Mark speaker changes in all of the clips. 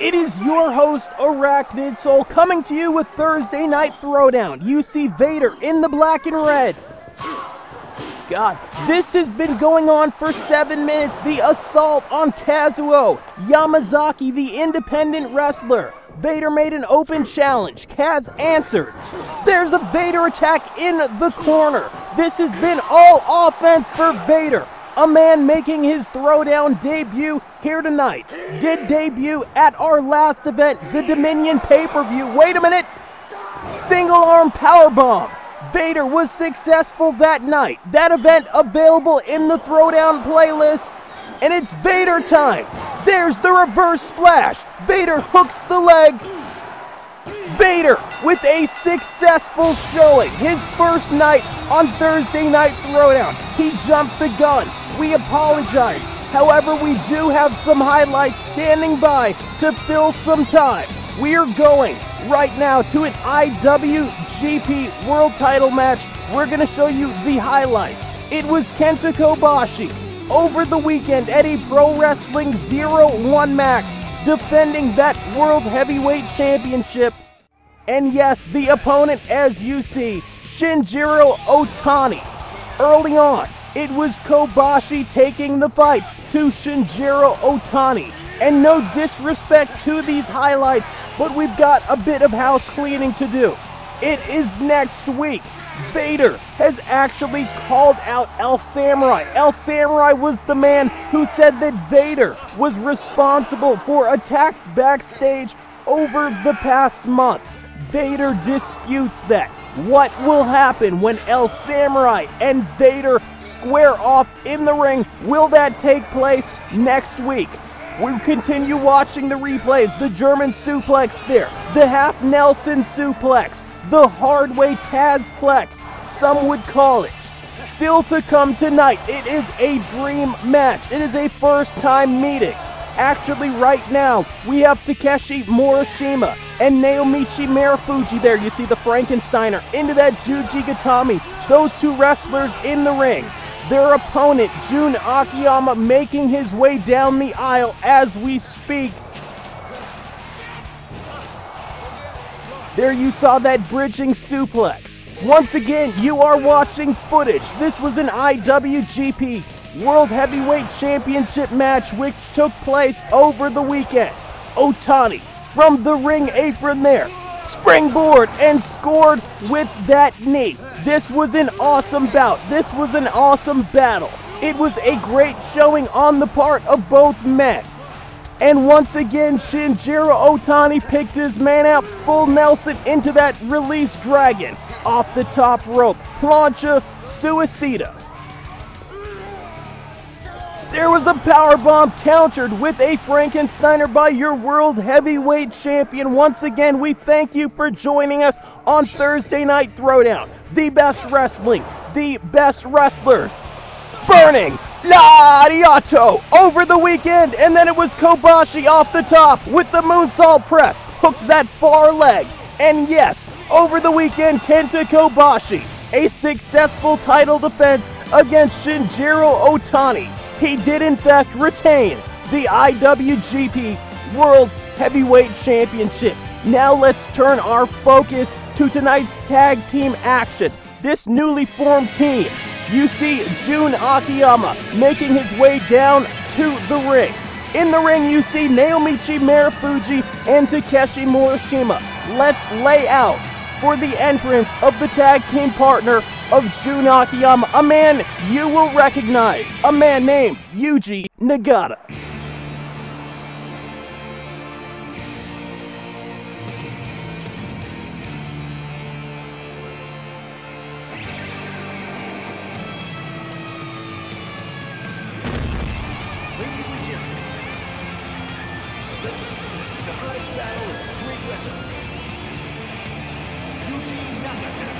Speaker 1: It is your host, Arachnid Soul, coming to you with Thursday Night Throwdown. You see Vader in the black and red. God, this has been going on for 7 minutes. The assault on Kazuo Yamazaki, the independent wrestler. Vader made an open challenge. Kaz answered. There's a Vader attack in the corner. This has been all offense for Vader. A man making his Throwdown debut here tonight. Did debut at our last event, the Dominion pay-per-view. Wait a minute. Single arm powerbomb. Vader was successful that night. That event available in the Throwdown playlist. And it's Vader time. There's the reverse splash. Vader hooks the leg. Vader with a successful showing. His first night on Thursday Night Throwdown. He jumped the gun. We apologize. However, we do have some highlights standing by to fill some time. We are going right now to an IWGP World Title match. We're going to show you the highlights. It was Kenta Kobashi over the weekend at a Pro Wrestling 01 Max defending that World Heavyweight Championship. And yes, the opponent, as you see, Shinjiro Otani. Early on, it was Kobashi taking the fight to Shinjiro Otani. And no disrespect to these highlights, but we've got a bit of house cleaning to do. It is next week. Vader has actually called out El Samurai. El Samurai was the man who said that Vader was responsible for attacks backstage over the past month. Vader disputes that. What will happen when El Samurai and Vader square off in the ring? Will that take place next week? We continue watching the replays. The German suplex there, the half Nelson suplex, the hard way Tazplex, some would call it. Still to come tonight, it is a dream match. It is a first time meeting. Actually, right now, we have Takeshi Morishima and Naomichi Marufuji there. You see the Frankensteiner into that Juji Gatami. Those two wrestlers in the ring. Their opponent, Jun Akiyama, making his way down the aisle as we speak. There you saw that bridging suplex. Once again, you are watching footage. This was an IWGP World Heavyweight Championship match which took place over the weekend. Otani from the ring apron there. Springboard and scored with that knee. This was an awesome bout. This was an awesome battle. It was a great showing on the part of both men. And once again, Shinjiro Otani picked his man out, full Nelson into that release dragon. Off the top rope, plancha suicida. There was a powerbomb countered with a Frankensteiner by your World Heavyweight Champion. Once again, we thank you for joining us on Thursday Night Throwdown. The best wrestling, the best wrestlers. Burning Lariato over the weekend, and then it was Kobashi off the top with the moonsault press. Hooked that far leg. And yes, over the weekend, Kenta Kobashi, a successful title defense against Shinjiro Otani. He did in fact retain the IWGP World Heavyweight Championship. Now let's turn our focus to tonight's tag team action. This newly formed team, you see Jun Akiyama making his way down to the ring. In the ring you see Naomichi Marufuji and Takeshi Morishima. Let's lay out for the entrance of the tag team partner of Jun Akiyama, a man you will recognize, a man named Yuji Nagata.
Speaker 2: Ladies and gentlemen, let's see the hottest battle of great wrestling. Yuji Nagata.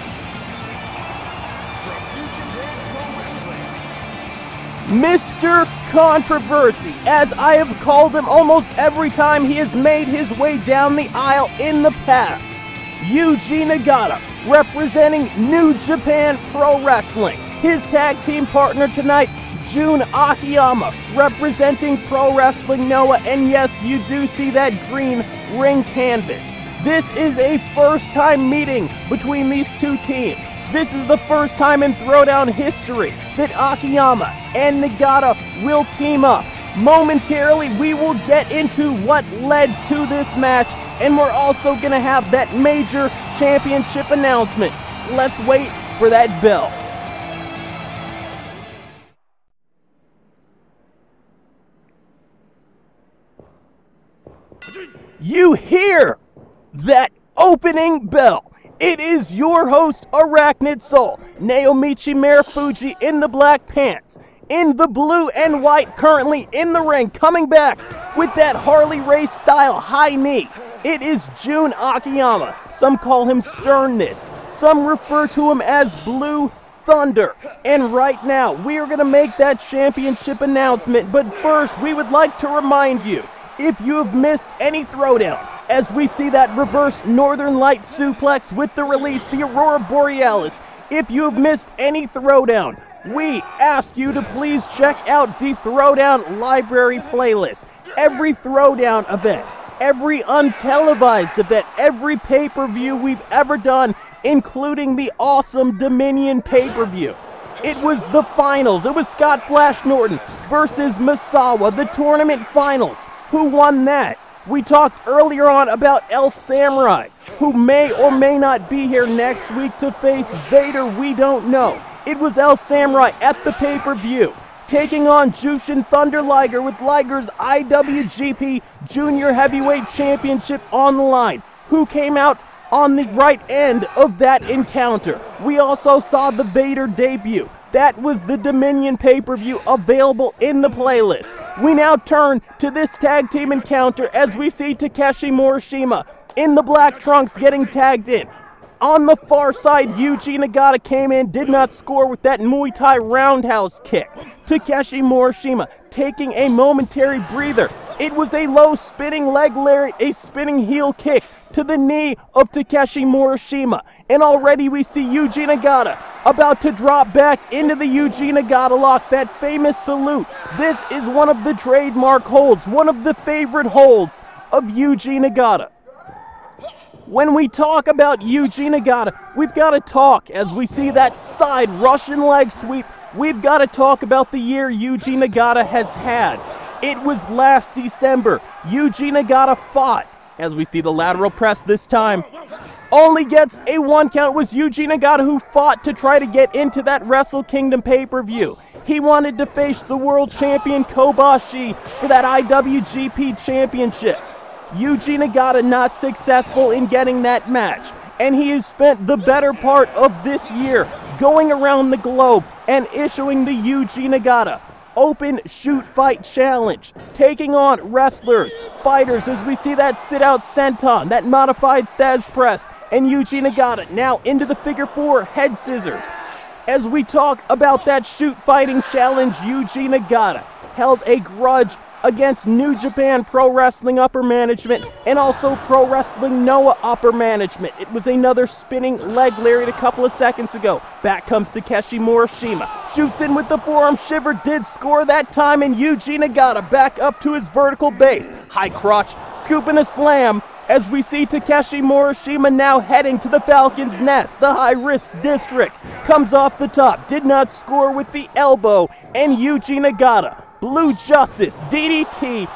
Speaker 1: Mr. Controversy, as I have called him almost every time he has made his way down the aisle in the past. Yuji Nagata, representing New Japan Pro Wrestling. His tag team partner tonight, Jun Akiyama representing Pro Wrestling Noah, and yes, you do see that green ring canvas. This is a first-time meeting between these two teams. This is the first time in Throwdown history that Akiyama and Nagata will team up. Momentarily, we will get into what led to this match, and we're also going to have that major championship announcement. Let's wait for that bell. You hear that opening bell. It is your host, Arachnid Soul, Naomichi Marufuji in the black pants, in the blue and white, currently in the ring, coming back with that Harley Race style high knee. It is Jun Akiyama. Some call him Sternness. Some refer to him as Blue Thunder. And right now, we are going to make that championship announcement. But first, we would like to remind you, if you have missed any Throwdown, as we see that reverse Northern Light suplex with the release, the Aurora Borealis, if you have missed any Throwdown, we ask you to please check out the Throwdown library playlist. Every Throwdown event, every untelevised event, every pay-per-view we've ever done, including the awesome Dominion pay-per-view. It was the finals. It was Scott Flash Norton versus Misawa, the tournament finals. Who won that? We talked earlier on about El Samurai, who may or may not be here next week to face Vader. We don't know. It was El Samurai at the pay-per-view, taking on Jushin Thunder Liger with Liger's IWGP Junior Heavyweight Championship on the line. Who came out on the right end of that encounter? We also saw the Vader debut. That was the Dominion pay-per-view available in the playlist. We now turn to this tag team encounter as we see Takeshi Morishima in the black trunks getting tagged in. On the far side, Yuji Nagata came in, did not score with that Muay Thai roundhouse kick. Takeshi Morishima taking a momentary breather. It was a low spinning leg lariat, a spinning heel kick to the knee of Takeshi Morishima. And already we see Yuji Nagata about to drop back into the Yuji Nagata lock, that famous salute. This is one of the trademark holds, one of the favorite holds of Yuji Nagata. When we talk about Yuji Nagata, we've got to talk, as we see that side Russian leg sweep, we've got to talk about the year Yuji Nagata has had. It was last December. Yuji Nagata fought, as we see the lateral press this time, only gets a 1 count. It was Yuji Nagata who fought to try to get into that Wrestle Kingdom pay-per-view. He wanted to face the world champion Kobashi for that IWGP championship. Yuji Nagata not successful in getting that match, and he has spent the better part of this year going around the globe and issuing the Yuji Nagata Open Shoot Fight Challenge, taking on wrestlers, fighters, as we see that sit-out senton, that modified Thez press, and Yuji Nagata now into the figure 4 head scissors. As we talk about that shoot fighting challenge, Yuji Nagata held a grudge against New Japan Pro Wrestling upper management and also Pro Wrestling Noah upper management. It was another spinning leg lariat a couple of seconds ago. Back comes Takeshi Morishima. Shoots in with the forearm shiver, did score that time, and Yuji Nagata back up to his vertical base. High crotch, scooping a slam, as we see Takeshi Morishima now heading to the Falcon's Nest. The high-risk district comes off the top, did not score with the elbow, and Yuji Nagata, Blue Justice, DDT,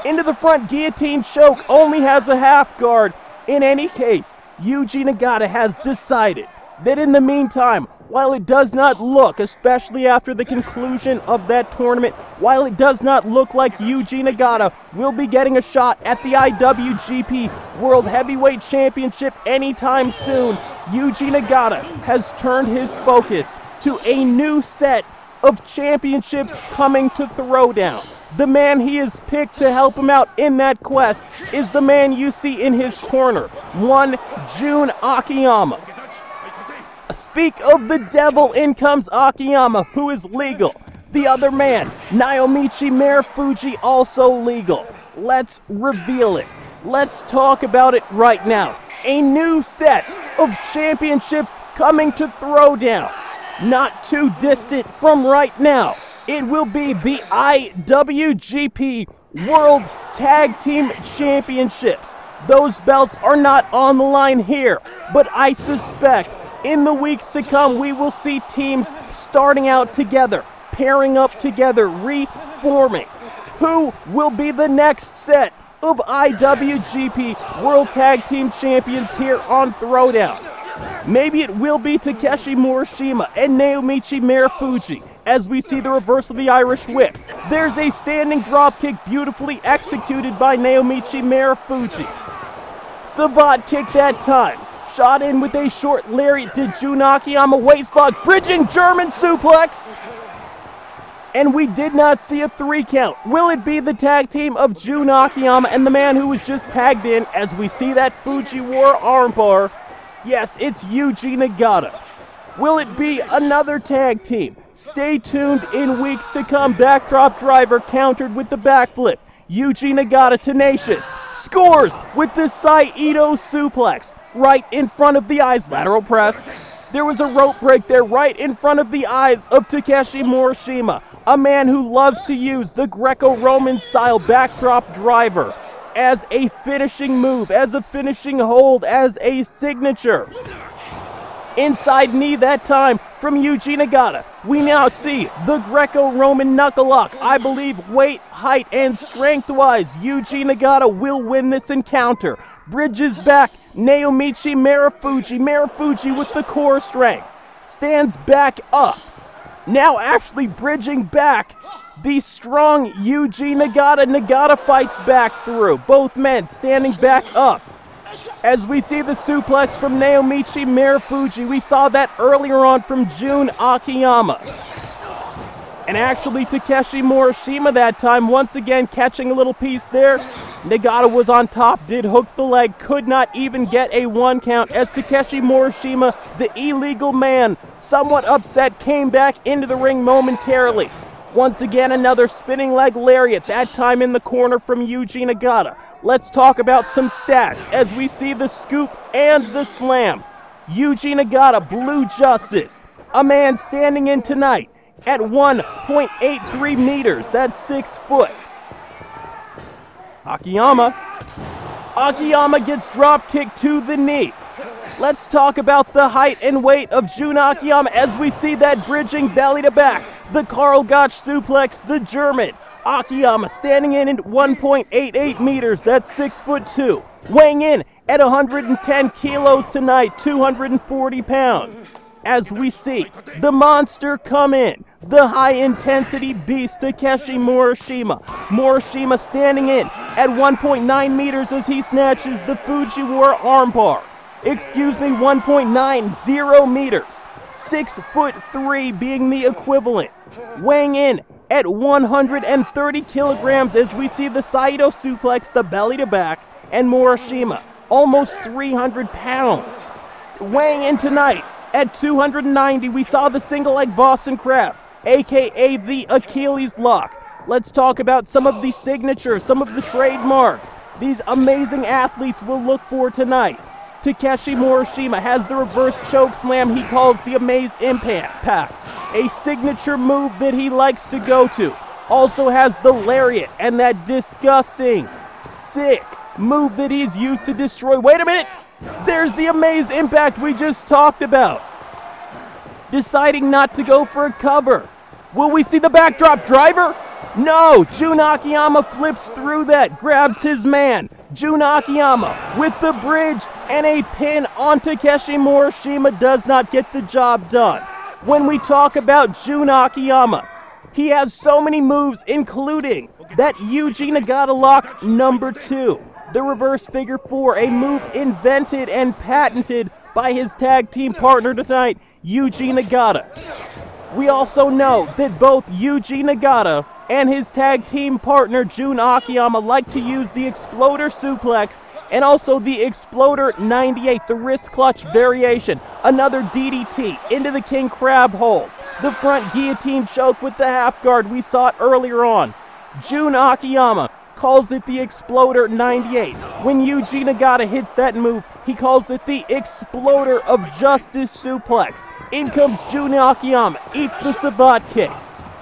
Speaker 1: into the front guillotine choke, only has a half guard. In any case, Yuji Nagata has decided that in the meantime, while it does not look, especially after the conclusion of that tournament, while it does not look like Yuji Nagata will be getting a shot at the IWGP World Heavyweight Championship anytime soon, Yuji Nagata has turned his focus to a new set of championships coming to Throwdown. The man he has picked to help him out in that quest is the man you see in his corner, one Jun Akiyama. Speak of the devil, in comes Akiyama, who is legal. The other man, Naomichi Marufuji, also legal. Let's reveal it. Let's talk about it right now. A new set of championships coming to Throwdown. Not too distant from right now. It will be the IWGP World Tag Team Championships. Those belts are not on the line here, but I suspect in the weeks to come we will see teams starting out together, pairing up together, reforming. Who will be the next set of IWGP World Tag Team Champions here on Throwdown? Maybe it will be Takeshi Morishima and Naomichi Marufuji as we see the reverse of the Irish Whip. There's a standing dropkick beautifully executed by Naomichi Marufuji. Savate kick that time. Shot in with a short lariat to Jun Akiyama, waistlock, bridging German suplex. And we did not see a 3 count. Will it be the tag team of Jun Akiyama and the man who was just tagged in as we see that Fujiwara armbar? Yes, it's Yuji Nagata. Will it be another tag team? Stay tuned in weeks to come. Backdrop driver countered with the backflip. Yuji Nagata tenacious. Scores with the Saito suplex. Right in front of the eyes. Lateral press. There was a rope break there right in front of the eyes of Takeshi Morishima. A man who loves to use the Greco-Roman style backdrop driver as a finishing move, as a finishing hold, as a signature. Inside knee that time from Yuji Nagata. We now see the Greco-Roman knuckle lock. I believe weight, height, and strength-wise, Yuji Nagata will win this encounter. Bridges back, Naomichi Marufuji. Marufuji with the core strength. Stands back up. Now actually bridging back. The strong Yuji Nagata. Nagata fights back through. Both men standing back up. As we see the suplex from Naomichi Marufuji, we saw that earlier on from Jun Akiyama. And actually Takeshi Morishima that time, once again catching a little piece there. Nagata was on top, did hook the leg, could not even get a 1 count as Takeshi Morishima, the illegal man, somewhat upset, came back into the ring momentarily. Once again, another spinning leg lariat, that time in the corner from Yuji Nagata. Let's talk about some stats as we see the scoop and the slam. Yuji Nagata, Blue Justice, a man standing in tonight at 1.83 meters, that's 6 foot. Akiyama gets drop kicked to the knee. Let's talk about the height and weight of Jun Akiyama as we see that bridging belly to back. The Karl Gotch suplex, the German. Akiyama standing in at 1.88 meters, that's 6'2". Weighing in at 110 kilos tonight, 240 pounds. As we see the monster come in, the high-intensity beast Takeshi Morishima. Morishima standing in at 1.9 meters as he snatches the Fujiwara armbar. 1.90 meters. 6'3" being the equivalent. Weighing in at 130 kilograms as we see the Saito suplex, the belly to back, and Morishima, almost 300 pounds. Weighing in tonight at 290, we saw the single leg Boston Crab, aka the Achilles lock. Let's talk about some of the signatures, some of the trademarks these amazing athletes will look for tonight. Takeshi Morishima has the reverse choke slam he calls the Amaze Impact, a signature move that he likes to go to. Also has the lariat and that disgusting, sick move that he's used to destroy. Wait a minute! There's the Amaze Impact we just talked about. Deciding not to go for a cover. Will we see the backdrop driver? No! Jun Akiyama flips through that, grabs his man. Jun Akiyama with the bridge and a pin on Takeshi Morishima does not get the job done. When we talk about Jun Akiyama, he has so many moves, including that Yuji Nagata lock number 2. The reverse figure 4, a move invented and patented by his tag team partner tonight, Yuji Nagata. We also know that both Yuji Nagata and his tag team partner Jun Akiyama like to use the Exploder suplex and also the Exploder 98, the wrist clutch variation. Another DDT into the King Crab hold. The front guillotine choke with the half guard, we saw it earlier on. Jun Akiyama calls it the Exploder 98. When Yuji Nagata hits that move, he calls it the Exploder of Justice suplex. In comes Jun Akiyama, eats the Savate kick.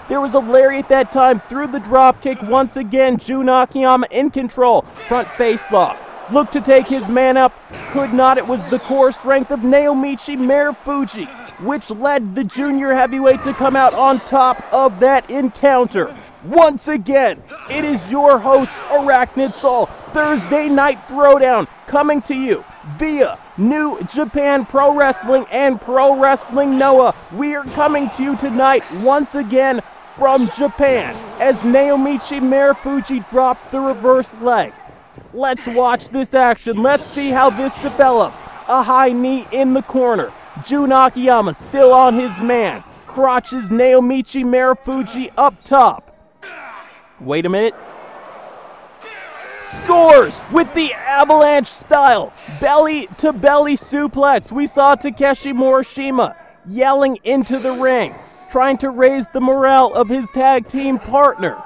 Speaker 1: There was a lariat that time through the drop kick. Once again, Jun Akiyama in control. Front face lock. Looked to take his man up. Could not. It was the core strength of Naomichi Marufuji, which led the junior heavyweight to come out on top of that encounter. Once again, it is your host, Arachnid Soul. Thursday Night Throwdown coming to you via New Japan Pro Wrestling and Pro Wrestling Noah. We are coming to you tonight once again from Japan as Naomichi Marufuji dropped the reverse leg. Let's watch this action. Let's see how this develops. A high knee in the corner. Jun Akiyama still on his man. Crotches Naomichi Marufuji up top. Wait a minute. Scores with the avalanche style. Belly to belly suplex. We saw Takeshi Morishima yelling into the ring, trying to raise the morale of his tag team partner.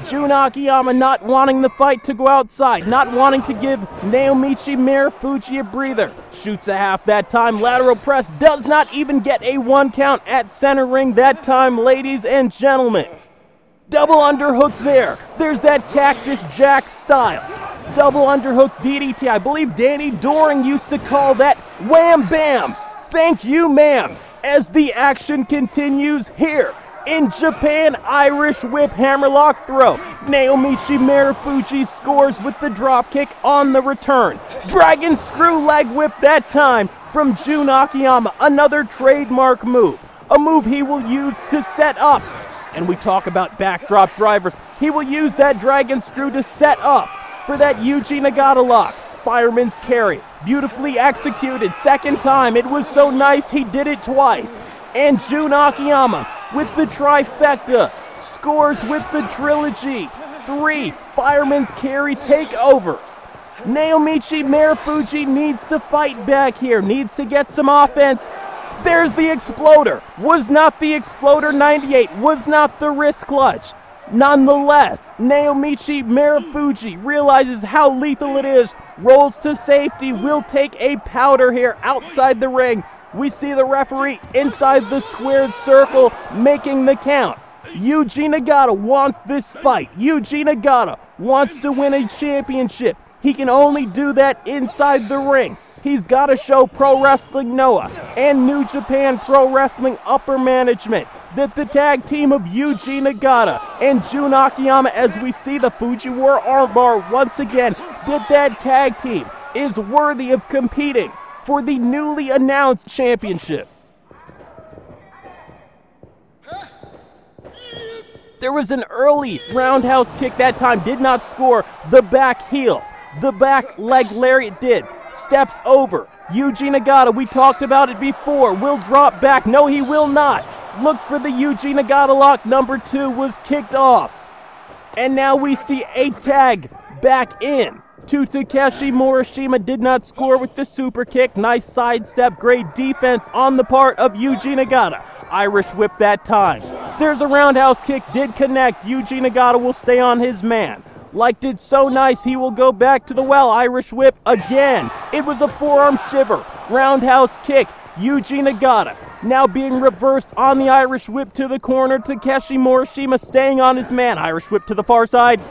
Speaker 1: Jun Akiyama not wanting the fight to go outside, not wanting to give Naomichi Marufuji a breather. Shoots a half that time. Lateral press does not even get a 1 count at center ring that time, ladies and gentlemen. Double underhook there. There's that Cactus Jack style. Double underhook DDT. I believe Danny Doring used to call that wham bam. Thank you, ma'am. As the action continues here in Japan, Irish whip hammerlock throw. Naomichi Marufuji scores with the drop kick on the return. Dragon screw leg whip that time from Jun Akiyama. Another trademark move. A move he will use to set up. And we talk about backdrop drivers. He will use that dragon screw to set up for that Yuji Nagata lock. Fireman's carry. Beautifully executed. Second time. It was so nice he did it twice. And Jun Akiyama with the trifecta scores with the trilogy. 3 fireman's carry takeovers. Naomichi Marufuji needs to fight back here. Needs to get some offense. There's the exploder. Was not the exploder 98. Was not the wrist clutch. Nonetheless, Naomichi Marufuji realizes how lethal it is. Rolls to safety. Will take a powder here outside the ring. We see the referee inside the squared circle making the count. Yuji Nagata wants this fight. Yuji Nagata wants to win a championship. He can only do that inside the ring. He's got to show Pro Wrestling Noah and New Japan Pro Wrestling upper management that the tag team of Yuji Nagata and Jun Akiyama, as we see the Fujiwara armbar once again, that tag team is worthy of competing for the newly announced championships. There was an early roundhouse kick that time, did not score. The back heel, the back leg lariat did. Steps over. Yuji Nagata, we talked about it before, will drop back. No, he will not. Look for the Yuji Nagata lock. Number 2 was kicked off. And now we see a tag back in to Takeshi Morishima. Did not score with the super kick. Nice sidestep. Great defense on the part of Yuji Nagata. Irish whip that time. There's a roundhouse kick. Did connect. Yuji Nagata will stay on his man. Liked it so nice, he will go back to the well. Irish whip again. It was a forearm shiver. Roundhouse kick. Yuji Nagata now being reversed on the Irish whip to the corner. Takeshi Morishima staying on his man. Irish whip to the far side.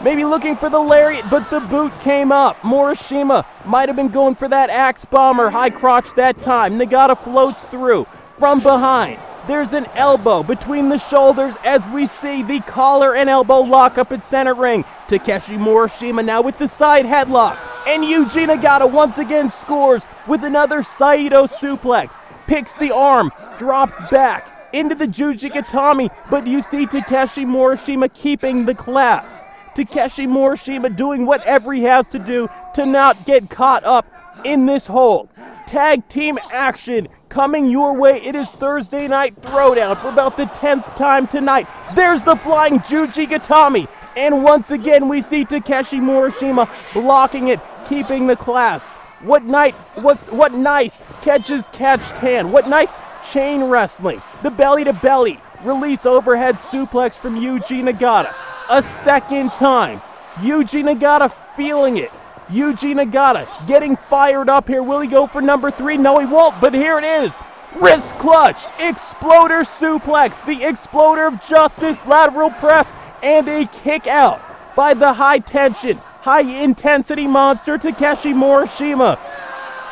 Speaker 1: Maybe looking for the lariat, but the boot came up. Morishima might have been going for that axe bomber. High crotch that time. Nagata floats through from behind. There's an elbow between the shoulders as we see the collar and elbow lock up at center ring. Takeshi Morishima now with the side headlock. And Yuji Nagata once again scores with another Saito suplex. Picks the arm, drops back into the Jujigatami, but you see Takeshi Morishima keeping the clasp. Takeshi Morishima doing whatever he has to do to not get caught up in this hold. Tag team action coming your way. It is Thursday Night Throwdown for about the 10th time tonight. There's the flying Jujigatami. And once again, we see Takeshi Morishima blocking it, keeping the clasp. What nice catches catch can. What nice chain wrestling. The belly to belly. Release overhead suplex from Yuji Nagata. A second time. Yuji Nagata feeling it. Yuji Nagata getting fired up here. Will he go for number 3? No, he won't, but here it is. Wrist clutch, exploder suplex, the exploder of justice, lateral press, and a kick out by the high tension, high intensity monster Takeshi Morishima.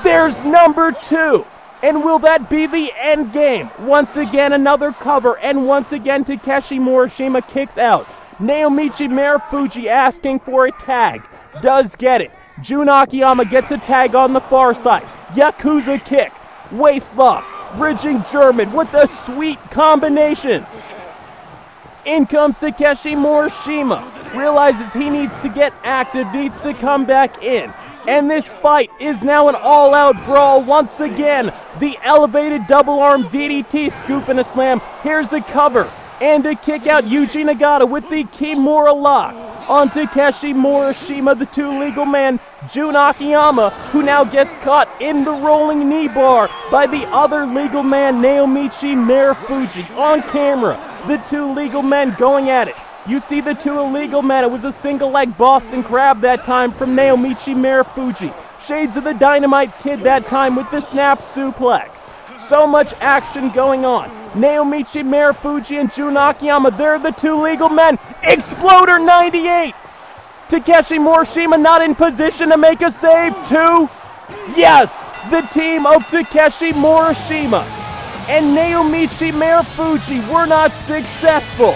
Speaker 1: There's number 2. And will that be the end game? Once again, another cover, and once again, Takeshi Morishima kicks out. Naomichi Marufuji asking for a tag. Does get it. Jun Akiyama gets a tag on the far side. Yakuza kick. Waist lock. Bridging German with a sweet combination. In comes Takeshi Morishima. Realizes he needs to get active, needs to come back in. And this fight is now an all-out brawl once again. The elevated double-arm DDT scoop and a slam. Here's a cover and a kick out. Yuji Nagata with the Kimura lock on Takeshi Morishima, the 2 legal man, Jun Akiyama, who now gets caught in the rolling knee bar by the other legal man, Naomichi Marufuji. On camera, the 2 legal men going at it. You see the 2 illegal men. It was a single leg Boston Crab that time from Naomichi Marufuji. Shades of the Dynamite Kid that time with the snap suplex. So much action going on. Naomichi Marufuji and Jun Akiyama, they're the 2 legal men. Exploder 98. Takeshi Morishima not in position to make a save. 2. Yes, the team of Takeshi Morishima and Naomichi Marufuji were not successful.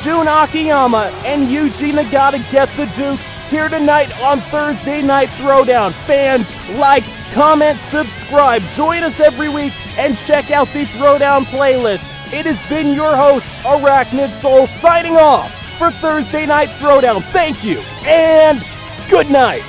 Speaker 1: Jun Akiyama and Yuji Nagata get the Duke here tonight on Thursday Night Throwdown. Fans, like, comment, subscribe. Join us every week and check out the Throwdown playlist. It has been your host, Arachnid Soul, signing off for Thursday Night Throwdown. Thank you, and good night.